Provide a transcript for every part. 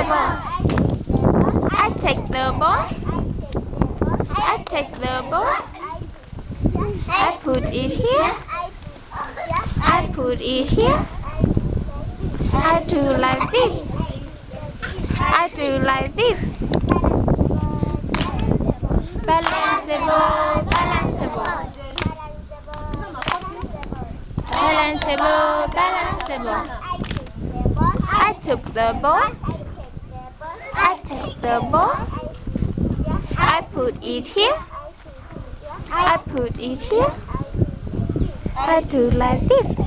balanceable. I take the ball. I take the ball. I put it here. I put it here. I do like this. I do like this. Balanceable, balanceable. Balanceable, balanceable. I took the ball. I take the ball. I put it here. I put it here. I do like this.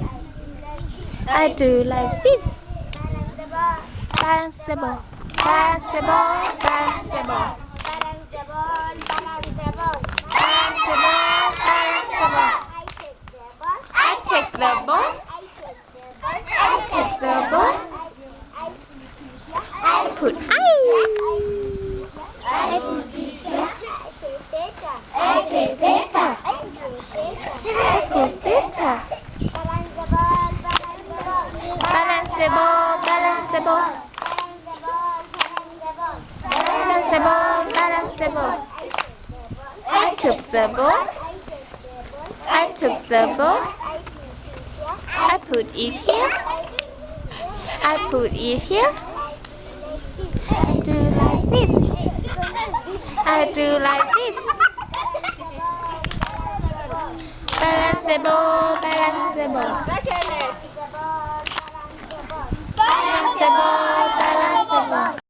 I do like this. Balanceable, balanceable, balanceable. Balanceable, balanceable. I take the ball. I take the ball. I put I put it here. I do better. I put better. Balanceable, balanceable. Balanceable, balanceable. I took the ball. I took the ball. I put it here. I put it here. I do like this. I do like this. Balanceable, balanceable. Balanceable.